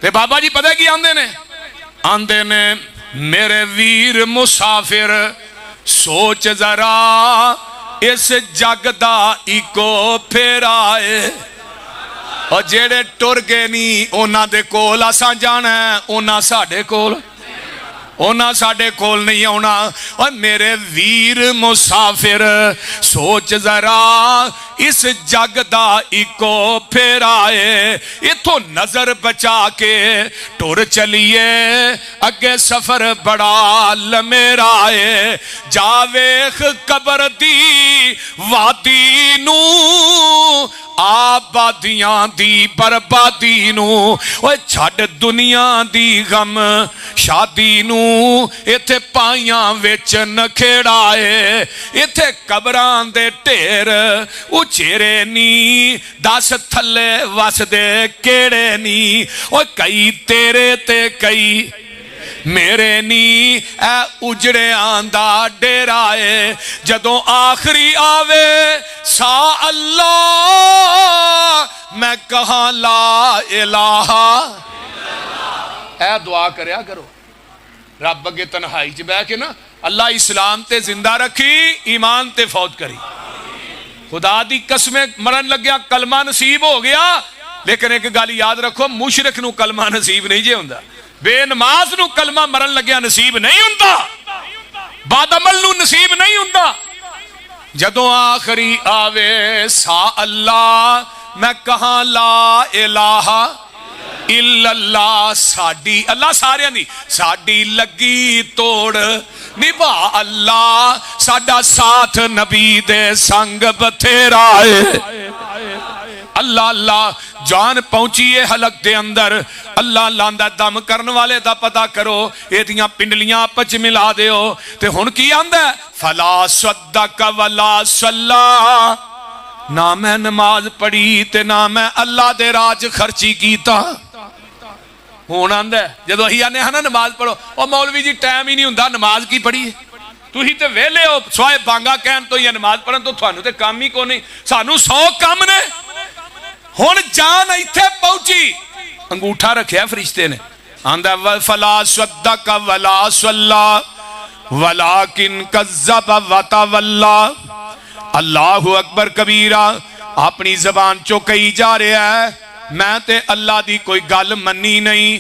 ते बाबा जी पता की आंदे ने मेरे वीर मुसाफिर सोच जरा इस जग दा इको फेरा है और जेड़े टुर गए नहीं उन्हां दे कोल असां जाना है, उन्हां साडे कोल उन्हां साडे कोल नहीं आना। और मेरे वीर मुसाफिर सोच जरा इस जग दा इको फेरा है, इथों नजर बचा के टुर चलिए अगे सफर बड़ा लमेरा है। जा वेख कबर दी वादी नू आबादियां दी बर्बादी नू, ओए छड़ दुनिया दी गम शादी नू, इथे पाइयां विच नखेड़ा है, इथे कबरां दे ढेर उचेरे नी, दस थले वसदे केड़े नी, ओए कई तेरे ते कई मेरे नी, ए उजड़ियां दा डेरा है। जदों आखिरी आवे सा अल्लाह मैं कहा ला इलाहा, ए दुआ करया करो रब अगे तन्हाई च बह के ना, अल्लाह इस्लाम ते जिंदा रखी ईमान ते फौत करी। खुदा दी कसमें मरन लग्या कलमा नसीब हो गया, लेकिन एक गल याद रखो मुशरिक नूं कलमा नसीब नहीं जे हुंदा, बेनमाज नूं कलमा मरन लग्या नसीब नहीं हुंदा, बादअमल नूं नसीब नहीं हुंदा। जदों आखिरी आवे सा अल्लाह मैं कहा ला इलाहा इल्लल्लाह, साडी अल्लाह सारियां दी साडी लगी तोड़ निभा अल्लाह, साडा साथ नबी दे संग बथेरा है। अल्लाह अल्लाह जान पहुंची है हलक दे अंदर, अल्लाह लांदा दम करने वाले दा पता करो, एदियां पिंडलियां आपस च मिला दिओ। ते हुण की आंदा फला सद्दक वला सल्ला, ना मैं नमाज पढ़ी ते ना मैं अल्लाह दे राज खर्ची कीता। हुण आंदा जदों असीं आने ना नमाज पढ़ो, ओ मौलवी जी टाइम ही नहीं हुंदा, नमाज की पढ़ी तुसीं ते वेले हो स्वाए बांगा कहन तो या नमाज पढ़न तो, तुहानूं ते काम ही कोई नहीं, सानूं 100 काम ने। हुण जान इत्थे पहुंची, अंगूठा रखिया फरिश्ते ने, आंदा फला सद्दक वला सल्ला वलाकिन कज़्ज़ब व तवल्ला। अल्लाहु अकबर कबीरा अपनी जबान चो कही जा रहा है मैं ते अल्लाह दी कोई गल मन्नी नहीं।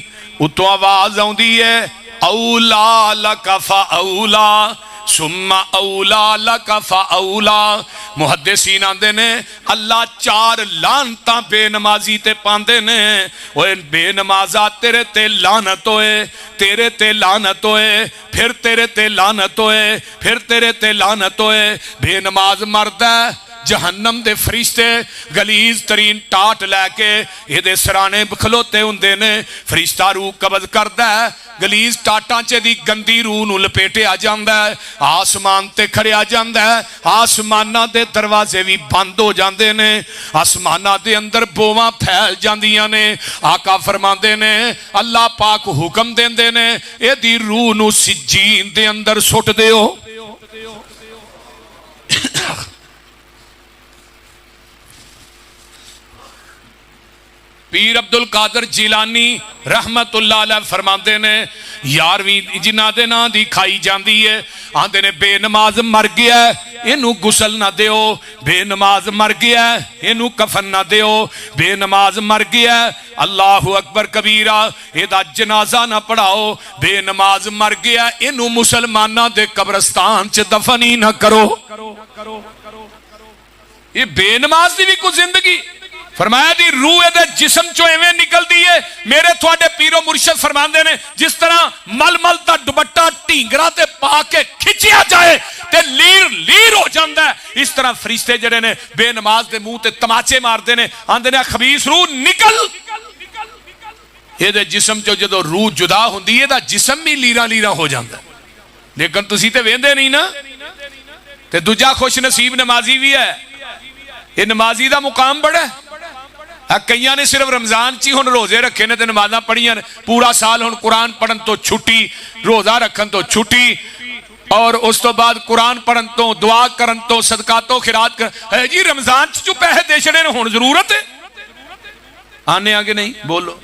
उतों आवाज आउंदी है औला लका फऔला सुम्मा औला लका फऔला। मुहद्दिसीन आंदे ने अल्लाह 4 लानतां बेनमाजी ते पांदे ने, ओए बेनमाजा तेरे ते लानत होए, तेरे ते लानत होए, फिर तेरे ते लानत होए, फिर तेरे ते लानत होए। बेनमाज मरदा जहन्नम दे फरिश्ते गलीज तरीन टाट लैके ये सराने खलोते हुंदे ने, फरिश्ता रूह कबज करदा है, गलीज टाटां च दी गंदी रूह नूं लपेटिया जांदा है, आसमान ते खड़िया जांदा है, आसमानां दे दरवाजे भी बंद हो जांदे ने, आसमानां दे अंदर बोवां फैल जांदियां ने। आका फरमांदे ने अल्लाह पाक हुक्म देंदे ने इहदी रूह नूं सिज्जीन दे अंदर सुट दिओ। पीर अब्दुल कादर जिलानी रहमतुल्लाह अलैह फरमाते ने 11वीं जिन्हां दे नां दी खाई जाती है, आंदे ने बेनमाज मर गया इनू गुसल ना दिओ, बेनमाज मर गया इनू कफन ना दिओ, बेनमाज मर गया अल्लाहु अकबर कबीरा एदा जनाजा ना पढ़ाओ, बेनमाज मर गया इनू मुसलमाना दे कब्रस्तान च दफन ही ना करो। ये बेनमाज दी भी कोई जिंदगी। फरमाया दी रूह दे जिस्म चो एवें निकलदी है, मेरे थोड़े पीरो मुर्शद फरमांदे ने जिस तरह मलमल दा दुपट्टा ढींगरा ते पा के खिंचिया जाए ते लीर लीर हो जाता है, इस तरह फरिश्ते जड़े ने बेनमाज दे मुंह ते तमाचे मारते ने, आंदे ने खबीस रूह निकल। ये जिस्म चो जो रूह जुदा हुंदी है जिस्म भी लीरा लीरा हो जाता है, लेकिन तुसी ते वेंदे नहीं ना। ते दूजा खुश नसीब नमाजी भी है, ये नमाजी का मुकाम बड़ा है। कई ने सिर्फ रमजान च ही हुण रोजे रखे ने ते नमाज़ां पढ़ियां ने, पूरा साल हुण कुरान पढ़न तो छुट्टी, रोजा रखन तो छुट्टी, और उस तो बाद कुरान पढ़न तो दुआ करन तो सदका तो खिरात कर है जी। रमजान च जो पैसे दे छड़े ने हुण जरूरत है आने आगे नहीं बोलो,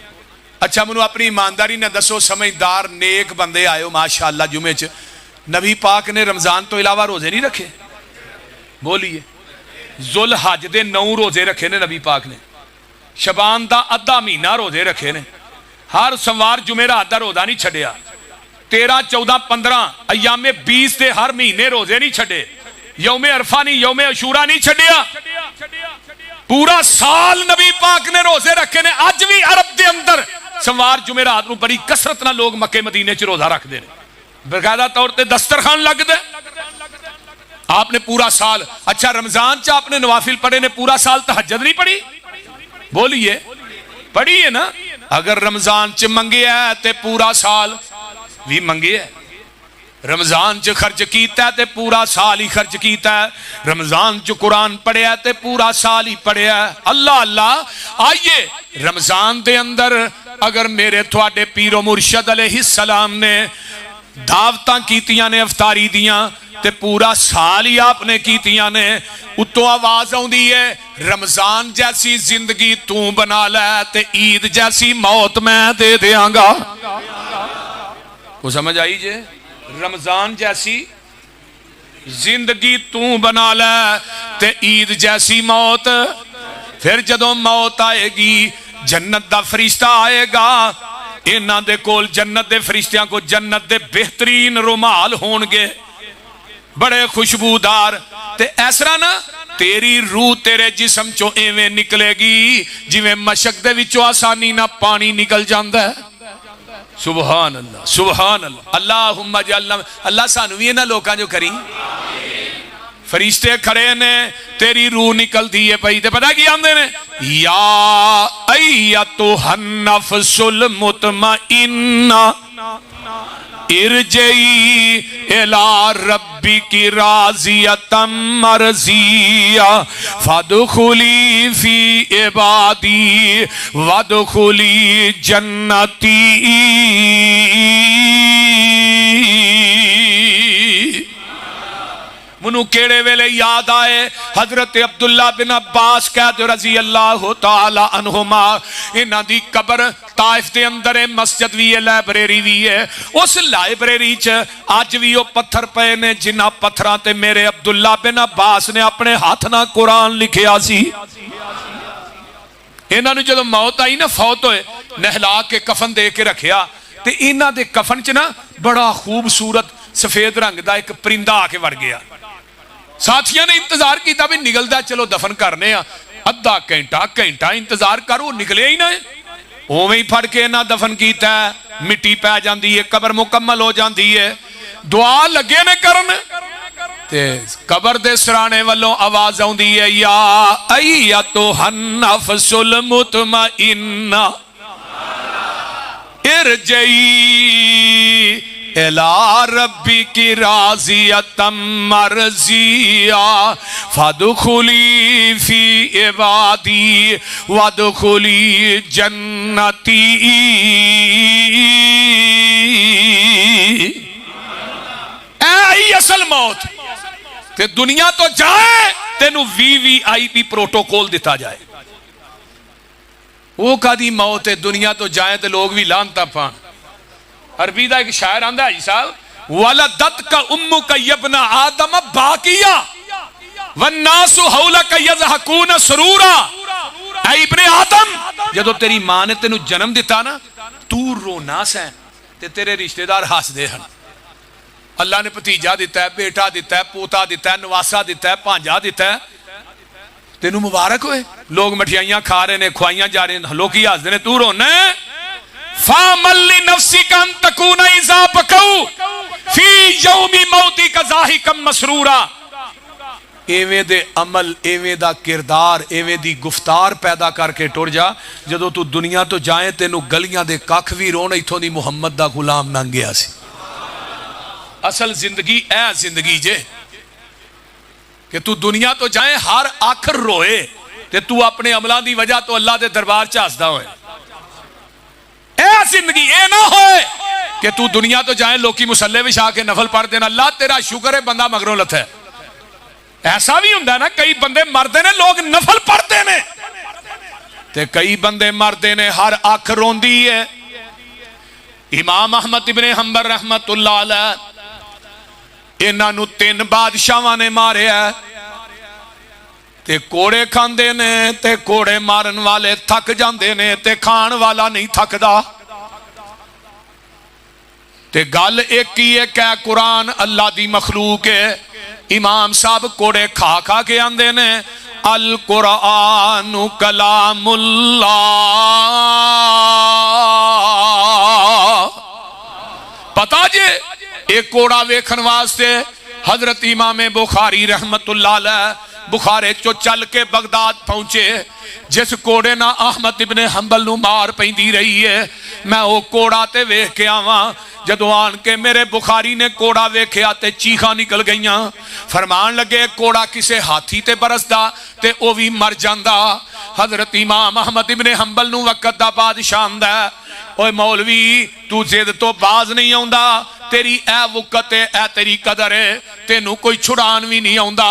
अच्छा मैनू अपनी ईमानदारी ने दसो, समझदार नेक बंदे आयो माशाअल्लाह जुमे च, नबी पाक ने रमजान तो इलावा रोजे नहीं रखे? बोलिए। जुल हज दे 9 रोजे रखे ने नबी पाक ने, शबान दा अद्धा महीना रोजे रखे ने, हर सोमवार जुमेरात दा रोजा नहीं छड़िया, 13, 14, 15 अयामे 20 दे हर महीने रोजे नहीं छड़े, यौमे अरफा नहीं, यौमे अशूरा नहीं छड़िया, पूरा साल नबी पाक ने रोजे रखे ने। अज भी अरब दे अंदर सोमवार जुमेरात नूं बड़ी कसरत नाल लोग मक्के मदीने च रोजा रखते हैं, बकायदा तौर पर दस्तरखान लगता है। आपने पूरा साल, अच्छा रमजान च आपने नवाफिल पढ़े ने, पूरा साल तहज्जुद नहीं पढ़ी? बोलिए, पढ़ी है ना? अगर रमजान च मंगे है तो पूरा साल भी मंगे है, रमजान च खर्च किया तो पूरा साल ही खर्च किया है, रमजान च कुरान पढ़िया तो पूरा साल ही पढ़िया। अल्लाह अल्लाह। आइए रमजान दे अंदर अगर मेरे थोड़े पीरो मुर्शद अलैहिस्सलाम ने दावतां कीतियां ने अफतारी दियां ते पूरा साल ही आपने कीतियां ने, उत्तों आवाज आउंदी है रमजान जैसी जिंदगी तू बना लै ते ईद जैसी मौत मैं दे देंगा। वो समझ आई जे? रमजान जैसी जिंदगी तू बना लै ते ईद जैसी मौत। फिर जदों मौत आएगी जन्नत दा फरिश्ता आएगा, इन्हां दे कोल जन्नत दे फरिश्तियां को जन्नत दे बेहतरीन रुमाल होणगे, बड़े खुशबूदार, ते ऐसरा ना तेरी रूह तेरे जिस्म चो एवें निकलेगी जिवें मशक दे विचों आसानी ना पानी निकल जांदा है। सुबहान अल्लाह, सुबहान अल्लाह। अल्लाहुम्मा जल्ला, अल्लाह सानू भी इन्हां लोकां जो करी। फरिश्ते खड़े ने, तेरी रूह निकलती है पई, ते पता की आंदे ने, या अय्यतुहन नफ्सुल मुतमइन्ना इरजई इला रब्बिकी राज़ियतम मरज़िया फदखुली फी इबादी वदखुली जन्नती। मनु केड़े वेले याद आए हजरत अब्दुल्ला बिन अब्बास कहते रजी अल्लाह तआला अन्हुमा, इन्हां दी कब्र ताइफ दे अंदर है, मस्जिद भी है, लाइब्रेरी भी है। उस लाइब्रेरी च अज भी वो पत्थर पे ने जिन्हां पत्थरां ते मेरे अब्दुल्ला बिन अब्बास ने अपने हाथ नाल कुरान लिखिया सी। इन्हां नूं जदों मौत आई ना, फौत होए, नहला के कफन दे के रखिया, ते इन्हां दे कफन च ना बड़ा खूबसूरत सफेद रंग दा एक परिंदा आके वड़ गया। साथियों ने इंतजार किया भी निकलता, चलो दफन करने, अद्धा घंटा इंतजार करो, निकले ही ना, उवें ही फड़ के ना दफन किया, मिट्टी पै जाती है, कबर मुकम्मल हो जाती है। दुआ लगे ने करन ते कबर दे सराने वालों आवाज आउंदी है, या अय्यतुहन नफ्सुल मुतमइन्ना इरजई इला रब्बिकी राज़ियतम मरज़िया फदखुली फी इबादी वदखुली जन्नती। ऐ असल मौत ते दुनिया तो जाए तेनू VVIP प्रोटोकॉल दिता जाए। वो कदी मौत है दुनिया तो जाए तो लोग भी लानता पान। अरबी का एक शायर आंदा है साहब, वलदत का उम्मु का यबना आदम बाकिया वन्नासु हौलक यज़हकून सुरूरा। ऐ इब्ने आदम, जदों तेरी मां ने तेनू जन्म दिता ना, तू रोना सै ते तेरे रिश्तेदार हसदे हन। अल्लाह ने भतीजा दिता है, बेटा दिता है, पोता दिता है, नवासा दिता है, भांजा दिता है, तेनू मुबारक होए। लोग मठियाइयां खा रहे ने, खुआइयां जा रहे हैं, लोग हसदे ने, तू रोना है। फामल्ली नफ्सी का तकूना इज़ा बकऊ फी यौमी मौती का ज़ाहिकम मसरूरा। एवें दे अमल, एवें दा किरदार, एवें दी गुफ्तार पैदा करके टुर जा, जदों तू दुनिया तो जाए तेनू गलियां दे कख भी रोण, इथों दी मुहम्मद दा गुलाम लंघ गया सी। असल जिंदगी ऐ जिंदगी जे कि तू दुनिया तो जाए हर आखिर रोए ते तू अपने अमलों की वजह तो अल्लाह के दरबार च हसदा होए। ऐ जिंदगी ए ना होए कि तू दुनिया तो जाए लोकी मुसल्ले विछा के नफल पढ़ देना, अल्लाह तेरा शुक्र है बंदा मगरों लथ है। ऐसा भी हुंदा ना, कई बंदे मरदे ने, लोग नफल पढ़ते ने, ते कई बंदे मरदे ने हर अख रोंदी है। इमाम अहमद इब्ने हंबल रहमतुल्लाह अलैह इन्हां 3 बादशाहां ने मारिया ते कोड़े खांदे ने ते कोड़े मारन वाले थक जाते ने ते खान वाला नहीं थकदा। ते गल एक ही है कि कुरान अल्लाह दी मखलूक है। इमाम साहब कोड़े खा खा के आंदे ने अल कुरान कलामुल्लाह। पता जे एक कोड़ा वेखन वास्ते हजरत इमाम बुखारी रहमतुल्लाह अलैह बुखारे चो चल के बगदाद पहुंचे। जिस कोड़े ना अहमद इब्ने हंबल नू मार पैंदी रही है, मैं वो कोड़ा ते वेख के आवा। जदों आन के मेरे बुखारी ने कोड़ा वेख्या ते चीखा निकल गईयां। फरमान लगे कोड़ा किसे हाथी ते बरसदा ते ओ भी मर जांदा। हजरत इमाम अहमद इब्ने हंबल नू वक्त दा बादशाह आंदा, ओए मौलवी तू जिद तो बाज नहीं आउंदा, तेरी ए वक़्त है, ए तेरी कदर है, तेनू कोई छुड़ान भी नहीं आउंदा।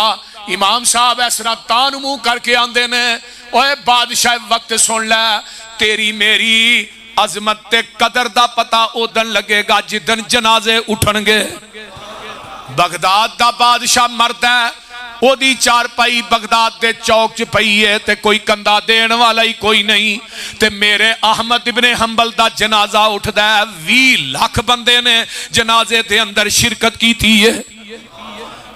इमाम साहब इस तरह तान मुंह करके आंदे ने, ओए बादशाह वक्त सुन लै, तेरी मेरी अजमत ते कदर दा पता उदन लगेगा जिदन जनाजे उठणगे। बगदाद दा बादशाह मरदा है, ओदी चारपाई बगदाद दे चौक च पई है ते कोई कंधा देने वाला ही कोई नहीं। ते मेरे अहमद इब्ने हंबल दा जनाजा उठदा है। 20 लाख बंदे ने जनाजे दे अंदर शिरकत की थी है।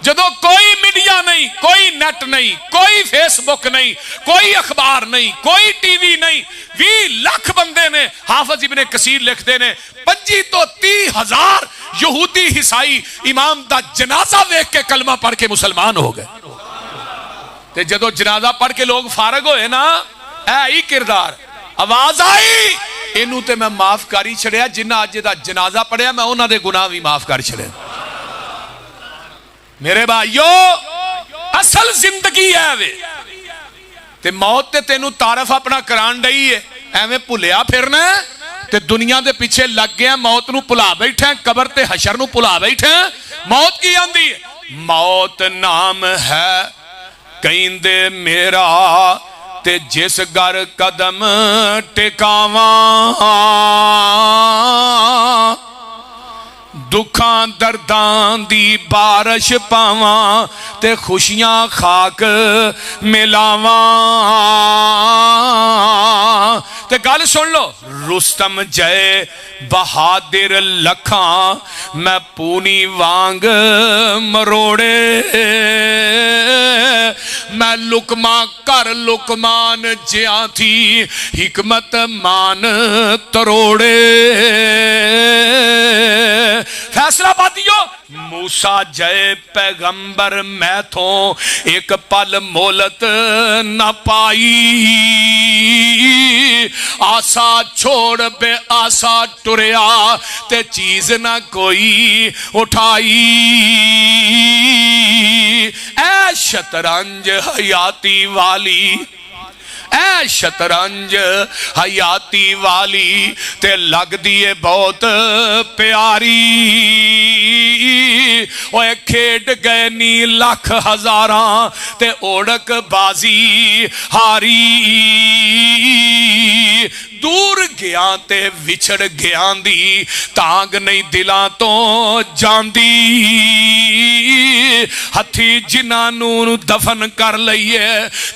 जदों कोई मीडिया नहीं, कोई नेट नहीं, कोई फेसबुक नहीं, कोई अखबार नहीं, कोई टीवी नहीं, 20 लाख बंदे ने। हाफिज इब्ने कसीर लिखते ने 25 तो 30 हजार यहूदी ईसाई इमाम दा जनाजा देख के कलमा पढ़ के मुसलमान हो गए। ते जदों जनाजा पढ़ के लोग फारग होए ना, ऐ ही किरदार आवाज आई, इनू ते मैं माफ कर ही छड़िया। जिन्ना अज दा जनाजा पढ़िया मैं उन्हां दे गुनाह भी माफ कर छड़े। मेरे भाइयों असल जिंदगी है वे, ते मौत ते तेनू तारफ अपना करान दई है। एवें भुलिया फिरना ते दुनिया दे पीछे लग गया, मौत नू भुला बैठा, कबर ते हशर नू भुला बैठा। मौत की आंदी है? मौत नाम है कहंदे मेरा, ते जिस घर कदम टिकावा दुखां दर्दां दी बारिश पावा ते खुशियां खाक मिलावा। ते गल सुन लो, रुस्तम जय बहादिर लखां मैं पूनी वांग मरोड़े, मैं लुकमा कर लुकमान ज्या थी हिकमत मान तरोड़े। फैसलाबादियों मूसा जय पैगंबर मैथों एक पल मोहलत न पाई, आशा छोड़ बे आशा टुरिया ते चीज ना कोई उठाई। ऐ शतरंज हयाती वाली, ऐ शतरंज हयाती वाली ते लगदी है बहुत प्यारी। ओए खेड गए नी लख हजारां ते ओड़क बाजी हारी। दूर गया ते विछड़ गया दी तांग नहीं दिलां तो जांदी। हथी जिन्हां नू दफन कर लईए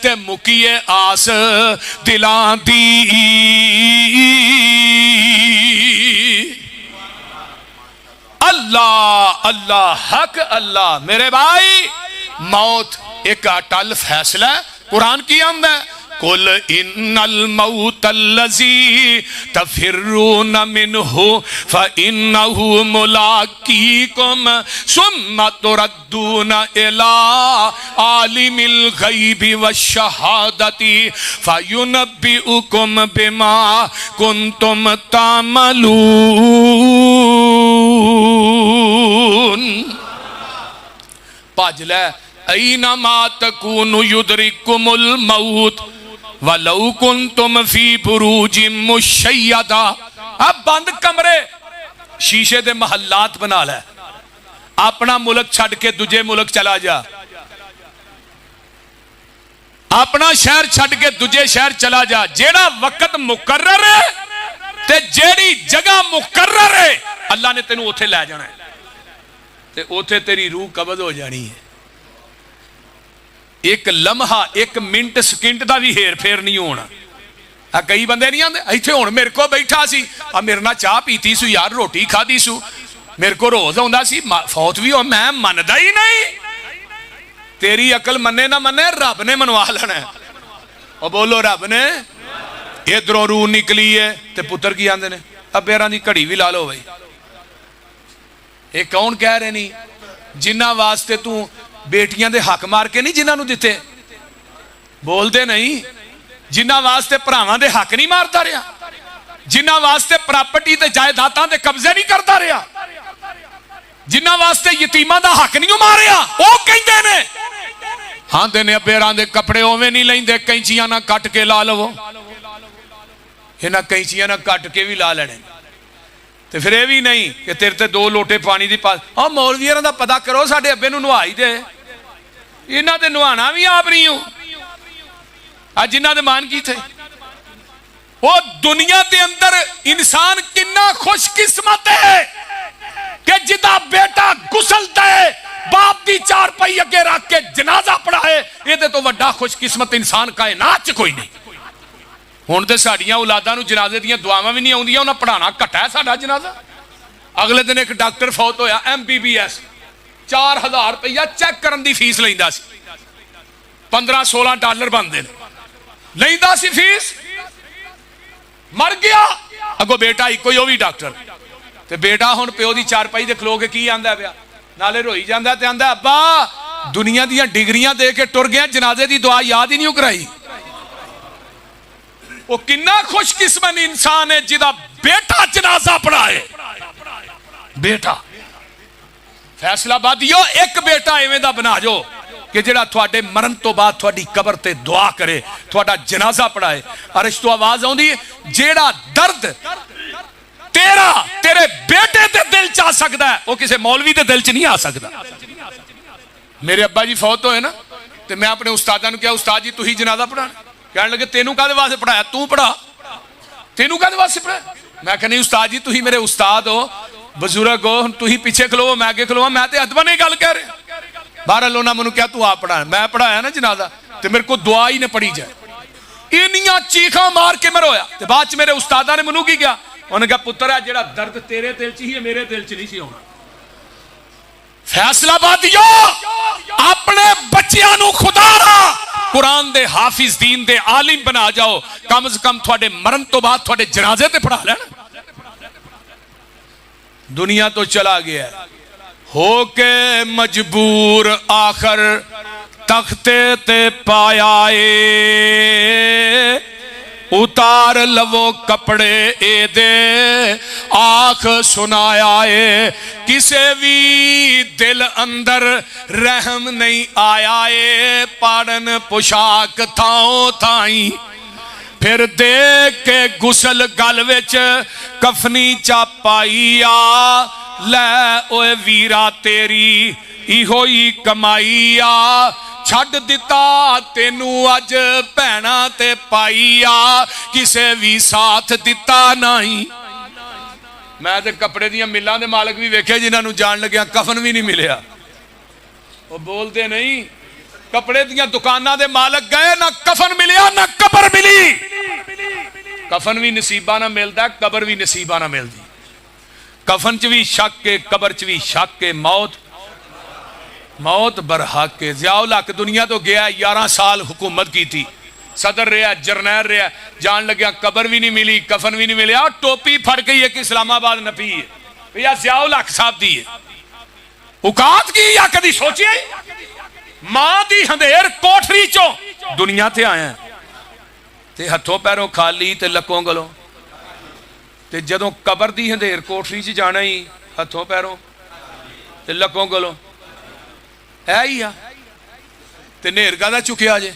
ते मुकीए आस दिलां दी। अल्लाह अल्लाह हक अल्लाह। मेरे भाई मौत एक अटल फैसला है। कुरान की आमद है, कुल इन्नल मौतल्लज़ी तफिर्रून मिन्हु फ़इन्नहु मुलाक़ीकुम सुम्मा तुरद्दून इला आलिमिल ग़ैबि वश्शहादति फ़युनब्बिउकुम बिमा कुन्तुम तामलून। भज लै ऐनमा तकूनु युदरिकुमुल मौत वलौ कुन्तुम फी बुरूजिम मुशय्यदा। अब बंद कमरे शीशे दे महल्लात बना ले, अपना मुल्क छड़ के दूजे मुल्क चला जा। अपना शहर छड़ के दूजे शहर चला जा, जेड़ा वक्त मुकर्रर है ते जेड़ी जगह मुकर्रर है अल्लाह ने तेनू उथे लै जाना है ते उथे तेरी रूह कब्ज हो जानी है। एक लम्हा एक मिनट सकिंट का भी हेर फेर नहीं होना। कई बंदे नहीं आते इत्थे हुण मेरे को बैठा सी मेरे नाल चाह पीती सू यार, रोटी खाधी सू, मेरे को रोज आउंदा सी, फौत भी हो, मैं मनदा ही नहीं। तेरी अकल मन्ने ना मन्ने रब ने मनवा लेना है। और बोलो रब ने। इधरों रूह निकली है ते पुत्र की आंदे ने अबेरां दी घड़ी भी ला लो भाई। ये कौन कह रहे नहीं जिन्हां वास्ते तू बेटियां दे हक मार के नहीं जिन्हां नूं दिते, बोलते नहीं, जिन्हां वास्ते भरावां दे हक नहीं मारता रहा, जिन्हां वास्ते प्रॉपर्टी ते जायदादां दे कब्जे नहीं करता रहा, जिन्हां वास्ते यतीमां दा हक नहीं मारिया, वो कहंदे ने आंदे ने अबेरां दे कपड़े उवें नहीं लैंदे, कैंचियां ना कट के ला लवो। इन्हां कैंचियां ना कट के भी ला लेने। तो फिर यह भी नहीं कि तेरे ते 2 लोटे पानी की पा मौलवियां दा पता करो, साडे अब्बे नूं नवा ही दे, इन्हां ते नवाना भी आप नहीं हो। अज जिन्हां दे मान की थे वो दुनिया के अंदर इंसान कितना खुशकिस्मत है कि जिदा बेटा गुसलता है बाप की चारपाई अगे रख के जनाजा पढ़ाए, ये तो वड्डा खुशकिस्मत इंसान कायनात च कोई नहीं। हुण ते साडियां औलादां नूं जनाजे दीयां दुआवां भी नहीं आउंदियां, उन्हां पढ़ाना घटा है साडा जनाजा। अगले दिन एक डॉक्टर फौत होया MBBS, 4000 रुपया चेक करन दी फीस लैंदा सी, $15-16 बनदे ने, लैंदा सी फीस, मर गया। अगो बेटा इको ही, वो भी डॉक्टर, ते बेटा हुण प्यो दी चारपाई दे खलो के की आंदा पिया, नाले रोई जांदा ते आंदा अब्बा दुनिया दीयां डिग्रियां दे के टुर गया, जनाजे दी दुआ याद ही नहीं कराई। वो कितना खुशकिस्मत इंसान है जिदा बेटा जनाजा पढ़ाए। बेटा फैसलाबादियो एक बेटा इवें दा बना जो कि जेड़ा थोड़े मरण तो बाद थोड़ी कबर ते दुआ करे, थोड़ा जनाजा पढ़ाए। अरश तो आवाज आउंदी है, जेड़ा दर्द तेरा तेरे बेटे दे दिल च आ सकता है वो किसी मौलवी दे दिल च नहीं आ सकता। मेरे अब्बा जी फौत होए ना, तो मैं अपने उस्तादा नूं कहा उस्ताद जी तुही जनाजा पढ़ाना, कहने लगे तेनू काहदे वास्ते पढ़ाया, तू पढ़ा, तेनू काहदे वास्ते पढ़ाया। मैं कहनी उस्ताद जी तुही मेरे उस्ताद हो, बजुर्ग हो, तुही पीछे खलोवो मैं अगे खलोवा, मैं तो अदबा नहीं गल कह रहा। बहरहाल उन्होंने मैनू क्या तू आप पढ़ाया, मैं पढ़ाया ना जनाजा, तो मेरे को दुआ ही न पढ़ी जाए। इन्नियां चीखा मार के मैं रोया, तो बाद मेरे उस्तादा ने मैनू की कहा, उन्होंने कहा पुत्र है जेड़ा दर्द तेरे दिल च ही है मेरे दिल च नहीं सी होना। फैसलाबादियो अपने बच्चियां नू खुदा दा कुरान दे हाफिज दीन दे आलिम बना जाओ, कम से कम थोड़े मरण तो बाद थोड़े जनाजे ते पढ़ा लेना। दुनिया तो चला गया है, होके मजबूर आखर तख्ते ते पाया ए, उतार लवो कपड़े ए दे आख सुनाया ए, किसे भी दिल अंदर रहम नहीं आया ए, पाड़न पोशाक थाओ थाई फिर देख के गुसल गल विच कफनी चा पाईया, लै ओए वीरा तेरी इहो ही कमाईया, छड़ दिता तेनू अज भैणा ते पाईया, किसे भी साथ दिता नहीं। मैं ते कपड़े दियां मिलां दे मालक भी वेखे जिन्हां नू जान लग्या कफन भी नहीं मिलिया। वो बोलते नहीं, कपड़े दियां दुकानां दे मालक गए ना कफन मिलिया ना कबर मिली। कफन भी नसीबा ना मिलता, कबर भी नसीबा ना मिलती। कफन च भी शक के, कबर च भी शक के, मौत बरहक के। ज़ियाउल हक दुनिया तो गया, 11 साल हुकूमत की थी, सदर रहा, जरनैल रहा, जान लग्या कबर भी नहीं मिली, कफन भी नहीं मिले। टोपी फट गई है कि इस्लामाबाद नपी है भैया ज़ियाउल हक साहब दी है। औकात की या कभी सोचिए, मां दी हंधेर कोठरी चो दुनिया ते आया ते हथों पैरों खाली ते लकों गलों, ते जदों कबर दी हंधेर कोठरी च जाना ही हथों पैरों ते लकों गलों है ही आ। ते नेरगा दा चुकिया जे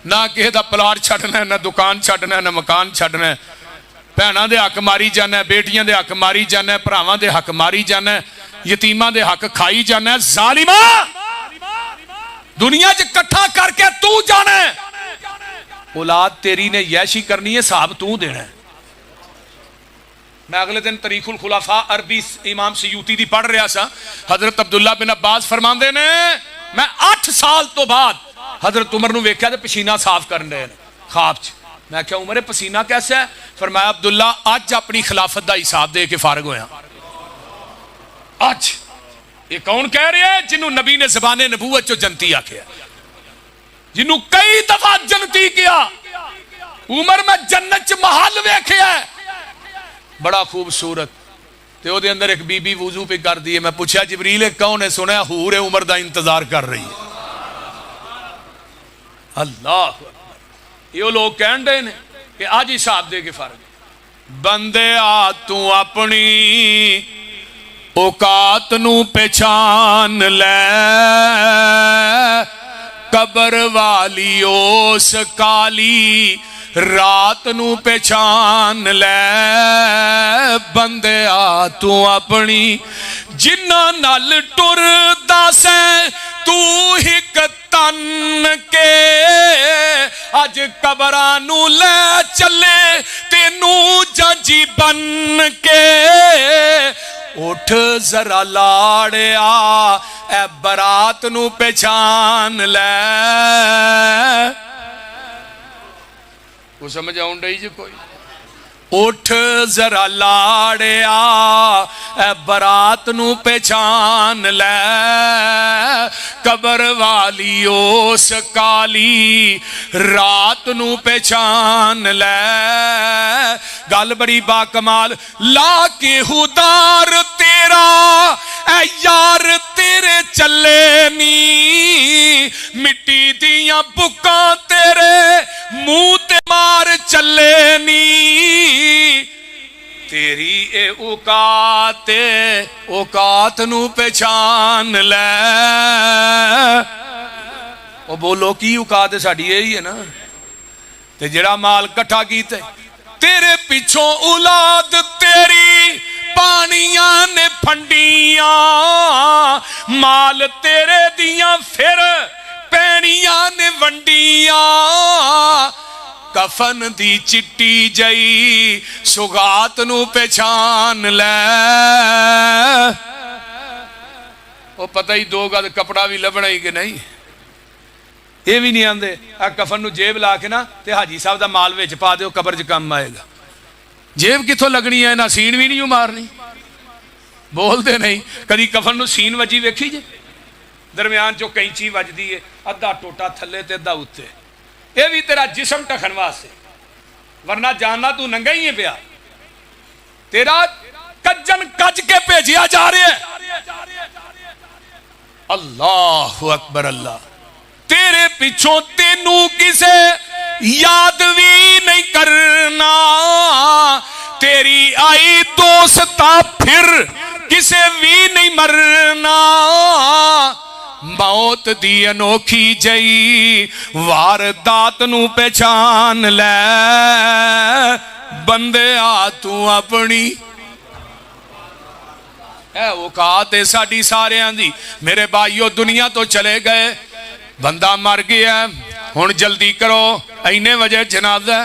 ना किसी का प्लाट छड्डना, ना दुकान छड्डना, ना मकान छड्डना। भैणां दे हक मारी जाना, बेटियां दे हक मारी जाना, भरावां दे हक मारी जाना, यतीमां दे हक खाई जाना। जालिमा दुनिया च कट्ठा करके तू जाना, औलाद तेरी ने यैशी करनी है, हिसाब तू देना है। मैं अगले दिन तरीकुल खुलाफा अरबी इमाम सयूती दी पढ़ रहा सा। हजरत अब्दुल्ला बिन अब्बास फरमाते ने मैं 8 साल तो बाद हजरत उमर नूं वेख्या ते पसीना साफ कर रहे हैं ख्वाब च। मैं क्या उमर पसीना कैसा है? फरमाया अब्दुल्ला अज अपनी खिलाफत का हिसाब दे के फारग होया। अज ये कौन कह रहा है? जिन्हों नबी ने ज़बाने नबूवत चो जनती आख्या, जिन्हों कई दफा जनती किया। उमर मैं जन्नत च महल वेख्या बड़ा खूबसूरत, ते ओदे अंदर एक बीबी वुजू पे कर दी है। मैं पूछा जिबरील कौन है? सुनया हूर है, उमर दा इंतजार कर रही है। अल्लाह, ये लोग कह रहे हैं कि आज हिसाब दे के फर्क। बंदे आ तू अपनी औकात नू पहचान ले, कबर वाली उस काली रात नू पहचान ले। बंदे आ तू अपनी जिन्ना नाल टुरदा सै तू हिक तन के, अज कबरां नू ले चले तेनू जजी बन के। उठ जरा लाड़िया ए बरात नू पहचान ले। को समझ आउन डई जी कोई? उठ जरा लाड़िया ए बरात नू पहचान ले, कबर वाली उस काली रात नू पहचान ले। गल बड़ी बाकमाल, ला के हुदार तेरा ए यार तेरे चले नी, मिट्टी दियां बुक्कां तेरे मुंह ते मार चले नी। तेरी ए औकात नू पहचान ले। ओ बोलो की औकात है साडी? यही है ना। ते जेड़ा माल कट्ठा कीते तेरे पिछों औलाद तेरी पानियां ने फंडियां, माल तेरे दियां फिर पैनियां ने वंडियां। कफन दी चिट्टी जई सुगात नू पहचान ले। वो पता ही 2 गज कपड़ा भी लभना ही कि नहीं, ये भी नहीं आंदे। आ कफन नू जेब ला के ना ते हाजी साहब दा माल विच पा दिओ, कबर च काम आएगा। जेब किथों लगनी है? ना सीन भी नहीं मारनी। बोलते नहीं कभी कफन नू सीन वजी वेखी जे? दरम्यान चो कैंची वजदी है, अद्धा टोटा थले ते अद्धा उत्ते। ये भी तेरा जिस्म ढकन वास्ते, वरना जानना तू नंगा ही है पिया। तेरा कज्जन कज के भेजिया जा रहा है। अल्लाह अकबर अल्लाह। तेरे पिछों तेनू किसे याद भी नहीं करना, तेरी आई दोस्ता फिर किसे भी नहीं मरना। मौत दी अनोखी जई वारदात नू पहचान ले। बंदे आ तू अपनी औकात है साडी सारियां दी। मेरे भाईओ दुनिया तो चले गए, बंदा मर गया, हुण जल्दी करो, इन्ने वजे जनाजा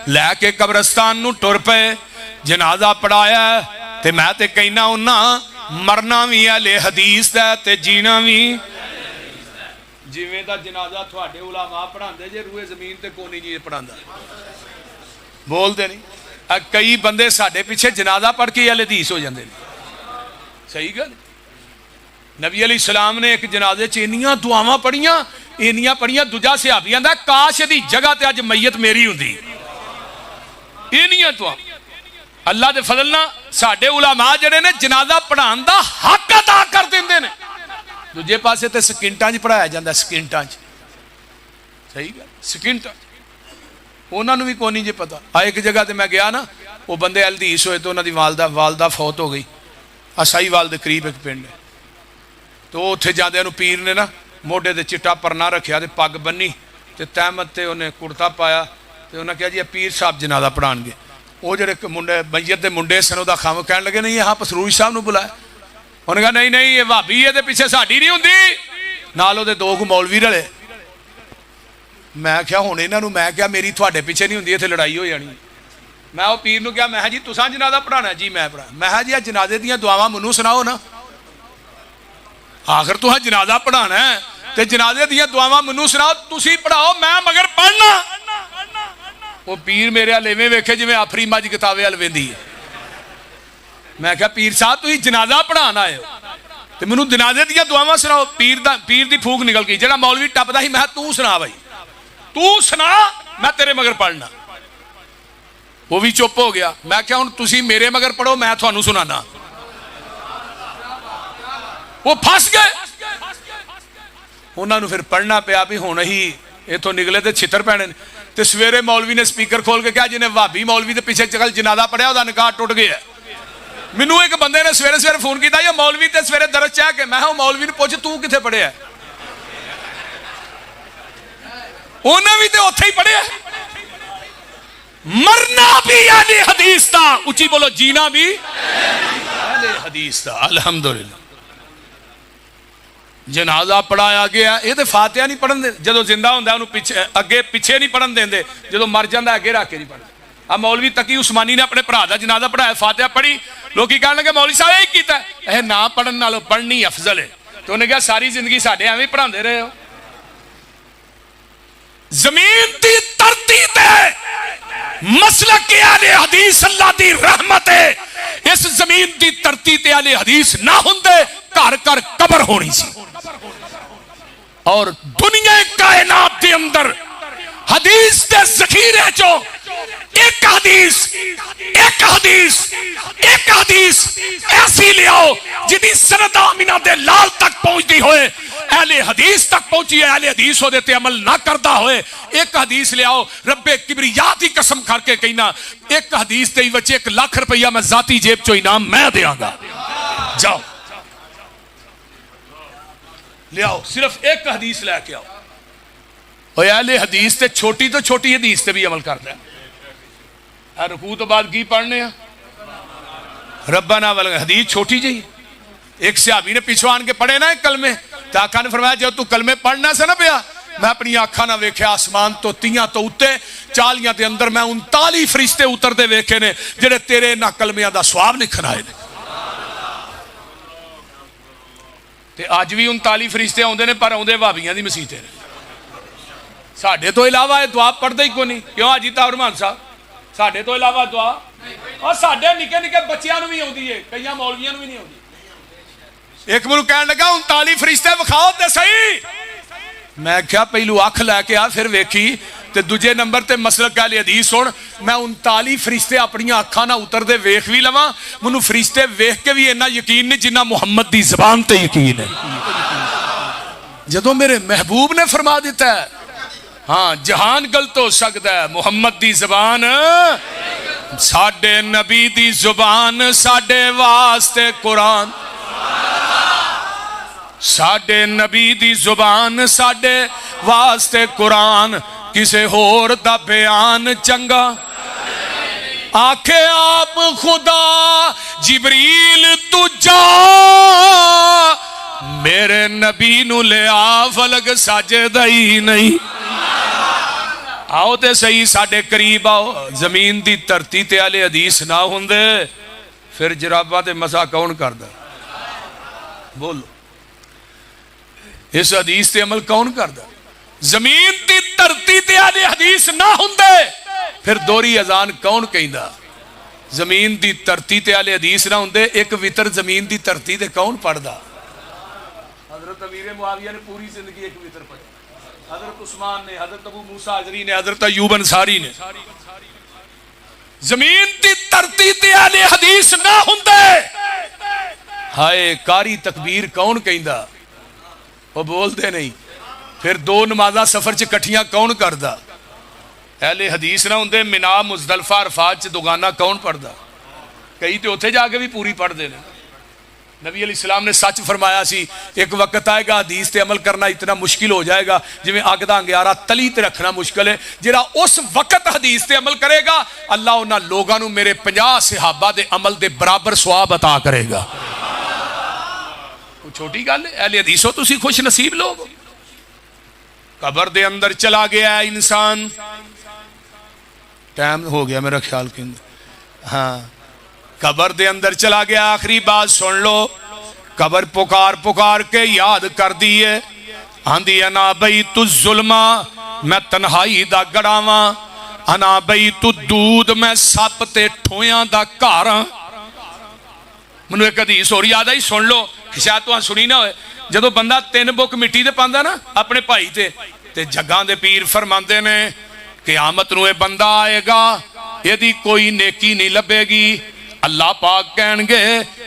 लैके कब्रस्तान नू टुर पे। जनाजा पढ़ाया ते मैं ते कहना उन्ना मरना भी हले हदीस दा ते जीना भी। जिवें दा जनाजा तुहाडे उलामा पढ़ांदे जे, रूए जमीन ते कोई नहीं पढ़ांदा। बोलते नहीं। कई बंदे साडे पिछे जनाजा पढ़ के हले हदीस हो जाते हैं। सही गल। नबी अलैहि सलाम ने एक जनाजे च इन्नियां दुआवां पढ़ियां, इन्नियां पढ़ियां, दूजा सहाबी आंदा काश दी जगह ते अज मैयत मेरी हुंदी। इन्नियां दुआ अल्लाह दे फजल नाल साडे उलामा जिहड़े ने जनाजा पढ़ाउण दा हक अदा कर दिंदे ने। दूजे पासे ते सकिंटां च पढ़ाया जांदा, सकिंटां च। सही गल, सकिंटां उन्हां नूं भी कोई नहीं जे पता। एक जगह ते मैं गया ना, वो बंदे हदीस होए तो उन्हां दी वालदा फौत हो गई। साहीवाल दे करीब एक पिंड है, तो उत्थे जांदे पीर ने ना मोढे ते चिट्टा परना रखिया ते पग बन्नी ते तहमत ते उन्हें कुर्ता पाया ते उन्हें कहा जी पीर साहब जनाजा पढ़ाएंगे। वो जेडे मुंडे मैयत के मुंडे सन वह खम कह लगे नहीं यहाँ पसरूज साहब नूं बुलाया। उन्हें कहा नहीं नहीं ये भाभी ये पीछे साड़ी नहीं होंगी, नाल ओहदे दो कु मौलवी रले। मैं क्या हुण इन्हां नूं मैं क्या मेरी तुहाडे पिछे नहीं हुंदी, इत्थे लड़ाई हो जानी। मैं वो पीर नूं क्या मैं जी तुसां जनाजा पढ़ाना जी, मैं पढ़ा। मैं जी जनाजे दियां दुआवां मैनूं सुनाओ ना, आखिर तुहां जनाजा पढ़ाना है ते जनाजे दियां दुआवां मैनूं सुनाओ, तुसीं पढ़ाओ मैं मगर पढ़ना। वो पीर मेरे हल इवें वेखे जिवें आफरी मज किताबे हल वेंदी है। मैं क्या पीर साहब तुसीं जनाजा पढ़ाना आए हो ते मैनूं जनाजे दियां दुआवां सुनाओ। पीर दी फूक निकल गई। जिहड़ा मौलवी टपदा सी मैं तू सुना भाई, तू सुना, मैं तेरे मगर पढ़ना। वो भी चुप हो गया। मैं क्या हुण तुसीं मेरे मगर पढ़ो, मैं तुहानूं सुनाना। वो फस गए। उन्होंने फिर पढ़ना पिया भी हुण ही इथों निकले तो छितर पैने। तो सवेरे मौलवी ने स्पीकर खोल के कहा जिन्हें भाभी मौलवी के पीछे चल जनाजा पढ़िया उसका निकाह टुट गया। मैनू एक बंदे ने सवेरे सवेरे फोन किया, ये मौलवी तो सवेरे दरज चाह के। मैं मौलवी ने पूछ तू किथे पढ़िया? उन्हें भी तो उत्थे ही पढ़िया। मरना भी अहले हदीस का, उची बोलो, जीना भी अहले हदीस का। अल्हम्दुलिल्लाह जनाजा पढ़ाया गया। ये तो फातिहा नहीं पढ़न दे, जो जिंदा होंदा उन्हें पिछे अगे पिछे नहीं पढ़न देंगे, जो मर जाता अगे रख के नहीं पढ़ते। आ मौलवी तकी उस्मानी ने अपने भरा का जनाजा पढ़ाया, फातिहा पढ़ी, लोग कह लगे मौलवी साहब यही किया, यह ना पढ़न नालों पढ़नी अफजल है। तो उन्हें कहा सारी जिंदगी साढ़े एवं पढ़ाते रहे हो। जमीन की धरती ते मसलक अहले हदीस अल्लाह दी रहमत है। इस जमीन की धरती ते अहले हदीस ना होंदे घर घर कबर होनी सी। और दुनिया कायनात के अंदर हदीस के जखीरे चो एक हदीस ऐसी लियाओ जिहदी सनद आमिना दे लाल तक पहुंचती होए, अहले हदीस तक पहुंची है, अहले हदीस ओदे ते अमल ना करता होए। एक हदीस लियाओ, रब्बे किबरिया दी कसम करके कहना, एक हदीस दे विच 1 लाख रुपया मैं जाती जेब चो इनाम मैं देंगा। जाओ लियाओ, सिर्फ एक हदीस लैके आओ। और अहले हदीस ते छोटी तो छोटी हदीस ते भी अमल करता है। रुकू तो बाद की पढ़ने रब्बाना वाला हदीस छोटी जी। एक सहाबी ने पिछो आन के पढ़े ना एक कलमे, तो आका ने फरमाया जो तू कलमे पढ़ना से ना पिया, मैं अपनी आंखा ना वेख्या आसमान तो 30 तो उत्ते 40 के अंदर मैं 39 फरिश्ते उतरते वेखे ने जेडे तेरे इन्हां कलमियां दा सवाब लिखण आए ने। ते अज भी 39 फरिश्ते आउंदे ने, पर आउंदे भाबियां दी मसीते ने। साडे तो इलावा ये दुआ पढ़दे ही कोई नहीं। क्यों अजी तावरमान साहब साडे तो इलावा दुआ, और साडे निके निके बच्चियां नूं भी आउंदी है, कई मौलवियां नूं भी नहीं आउंदी। एक मैनूं कहण लगा 39 फरिश्ते विखाओ ते सही। मैं क्या पहलू अख लैके आ फिर वेखी, ते दूजे नंबर ते मसलक अहले हदीस सुन। मैं 39 फरिश्ते अपन अखा ना उतरते वेख भी लवां, मैनूं फरिश्ते वेख के भी इन्ना यकीन नहीं जिन्ना मुहम्मद की जबान ते यकीन है। जदों मेरे महबूब ने फरमा दिता है, हाँ जहान गलत हो सकता है, मुहम्मद दी जबान साडे नबी दी जुबान साडे वास्ते कुरान, साडे नबी दी जुबान साडे वास्ते कुरान, किसे होर दा बयान चंगा। आखे आप खुदा जिबरील तुझा मेरे नबी नू ले आ फलक सजदा ही नहीं। आओ ते सही साडे करीब आओ। जमीन दी धरती ते अहले हदीस ना हुंदे फिर जराबा ते मसा कौन करदा? बोलो इस हदीस ते अमल कौन करदा? जमीन दी धरती ते अहले हदीस ना हुंदे फिर दोहरी अजान कौन कहंदा? जमीन दी धरती ते अहले हदीस ना हुंदे एक वितर जमीन दी धरती ते कौन पढ़दा? हजरत अमीर मुआविया ने पूरी जिंदगी एक वितर पढ़ी, हजरत उस्मान ने, हजरत अबू मूसा अजरी ने, हजरत अय्यूब अंसारी ने। जमीन की धरती ते अहले हदीस ना हुंदे हाय कारी तकबीर कौन कहंदा? वो बोलते नहीं। फिर 2 नमाज़ां सफर च इकट्ठियां कौन करदा? अहले हदीस ना हुंदे मिना मुजदलफा अरफात च दुगाना कौन पढ़दा? कई तो उत्थे जाके भी पूरी पढ़ते हैं। नबी अलैहिस्सलाम ने सच फरमाया सी एक वक्त आएगा हदीस ते अमल करना इतना मुश्किल हो जाएगा जिवें अग दा अंगियारा तली ते रखना मुश्किल है। जिहड़ा उस वक्त हदीस ते अमल करेगा अल्लाह उन्हां लोगां नूं मेरे 50 सहाबा दे अमल दे बराबर सवाब अता करेगा। कोई छोटी गल है? अहले हदीसो तुसी खुश नसीब लोग। कबर दे अंदर चला गया इंसान, टाइम हो गया मेरा ख्याल के, हाँ कबर दे अंदर चला गया। आखिरी बात सुन लो, कबर पुकार पुकार के याद कर दी है, आंदी अना बई तू जुल्मा, मैं तन्हाई दा गड़ावा, अना बई तू दूध, मैं सप ते ठोया दा घर। मैनू एक हदीस होर याद आई, सुन लो, शायद तुहां सुनी ना होए। जदों बंदा 3 बुक मिट्टी दे पांदा ना अपने भाई ते जग्गां दे पीर फरमांदे ने क़यामत नूं यह बंदा आएगा, यदि कोई नेकी नहीं लभेगी। अल्लाह पाक कहणगे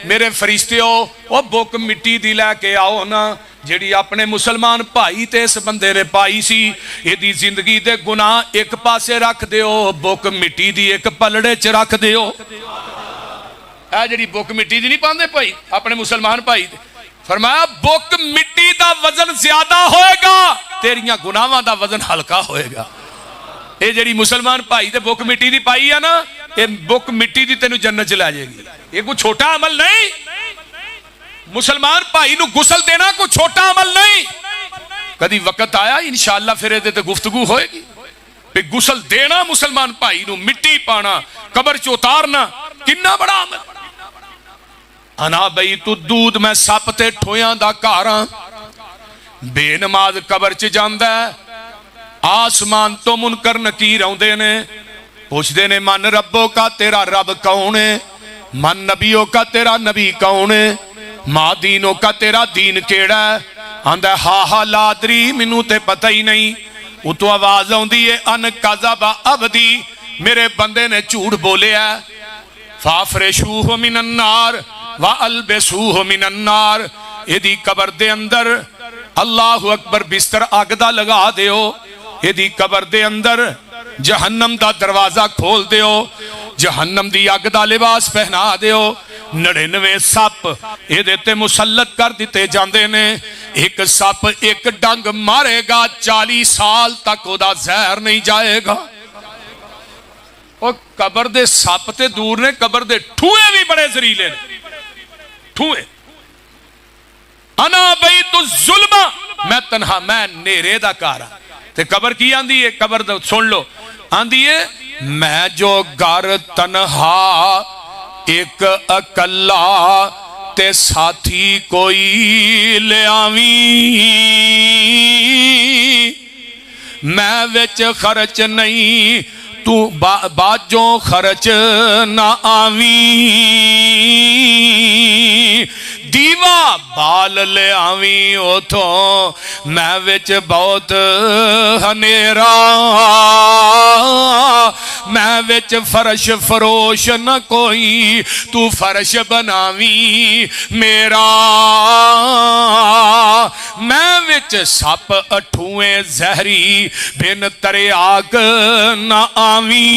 मेरे फरिश्तेओ वो बुक मिट्टी दी लैके आओ ना, जिहड़ी अपने मुसलमान भाई ते इस बंदे ने पाई सी। इहदी जिंदगी दे गुनाह एक पासे रख दिओ, बुक मिट्टी दी एक पलड़े च रख दिओ। ऐ जिहड़ी बुक मिट्टी दी नहीं पांदे भाई अपने मुसलमान भाई, फरमाया बुक मिट्टी दा वजन ज्यादा होएगा, तेरियां गुनाहां दा वजन हल्का होएगा। ये जिहड़ी मुसलमान भाई ते बुक मिट्टी दी पाई है ना, ये बुक मिट्टी दी तेनू जन्नत च लै जाएगी। ये कोई छोटा अमल नहीं। मुसलमान भाई नू गुसल देना कोई छोटा अमल नहीं। कदी वक्त आया इंशाअल्लाह फिर ये ते गुफ्तगू होएगी भी गुसल देना मुसलमान भाई नू, मिट्टी पाना, कबर च उतारना, किन्ना बड़ा अमल। अना बई तू दूध, मैं सप ते ठोया दा घर। बेनमाज कबर च जांदा है, आसमान तो मुनकर नकीर आउंदे ने, पूछते ने मन रब्बो का तेरा रब कौन है, मन नबियों का तेरा नबी कौन है, मां दीनों का तेरा दीन केड़ा है। आंदा हा लादरी, मैनू ते पता ही नहीं। उतो आवाज आउंदी है अन कज़बा अबदी, मेरे बंदे ने झूठ बोलिया। फाफरेशूह मिनन्नार व अलबसूह मिनन्नार, यदि कबर दे अंदर अल्लाहु अकबर बिस्तर अग दा लगा दिओ, यदि कबर दे अंदर जहन्नम दा दरवाजा खोल दिओ, जहन्नम दी अग दा लिबास पहना दिओ। 99 सप इहदे ते मुसल्लत कर दिते जांदे ने। एक सप एक डंग मारेगा, 40 साल तक ओदा जहर नहीं जाएगा। और कबर दे सप ते दूर ने, कबर दे ठूए भी बड़े जरीले ने। ठूए अना बई तू जुल्मा, मैं तन्हा, मैं नेरे दा घर। ते कबर की आंदी है? कबर दा सुन लो, आंदी है मैं जो घर तन्हा एक अकल्ला, ते साथी कोई ले आवी, मैं विच खर्च नहीं, तू बाजों खर्च ना आवी। दीवा बाल ले आवी उथों, मैं विच बहुत हनेरा, मैं विच फर्श फरोश न कोई, तू फर्श बनावी मेरा। मैं विच सप अठूए जहरी, बिन तरियाक न आवी।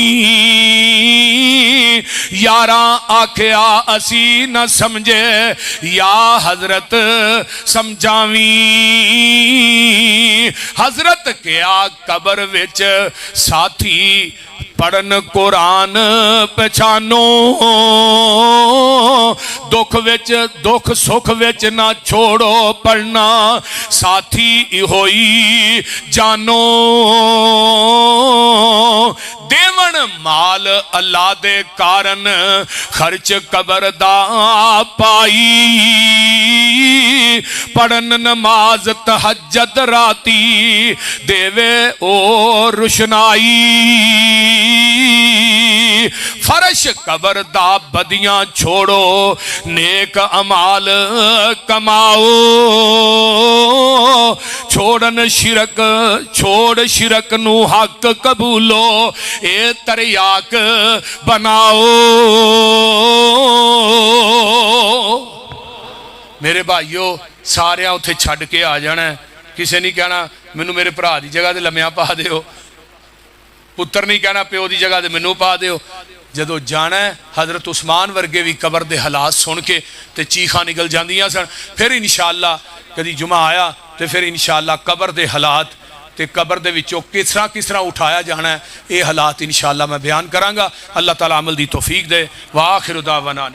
यारा आख्या असी न समझे, या हजरत समझावी। हजरत क्या कबर विच साथी, पढ़न कुरान पछानो, दुख विच दुख सुख विच ना छोड़ो पढ़ना, साथी होई जानो। देवन माल अल्लाह दे कारण, खर्च कबर दा पाई। पढ़न नमाज तहज्जुद राती, देवे ओ रुशनाई। फर्श कबर दा बदियां छोड़ो, नेक अमाल कमाओ। छोड़न शिरक, छोड़ शिरक नू हक कबूलो, ए तरियाक बनाओ। मेरे भाइयों सारे उत्थे छड़ के आ जाना, किसी नहीं कहना मैनू मेरे भरा की जगह ते लम्या पा दिओ, पुत्र नहीं कहना प्यो की जगह ते मैनू पा दिओ। जदों जाना है, हजरत उस्मान वर्गे भी कबर के हालात सुन के ते चीखा निकल जांदियां सन। फिर इंशाअल्लाह कदी जुमा आया तो फिर इंशाअल्लाह कबर के हालात ते कबर दे विचों किस तरह उठाया जाना है, ये हालात इंशाअल्लाह मैं बयान करांगा। अल्लाह ताला अमल दी तौफीक दे। व आखिर दावाना।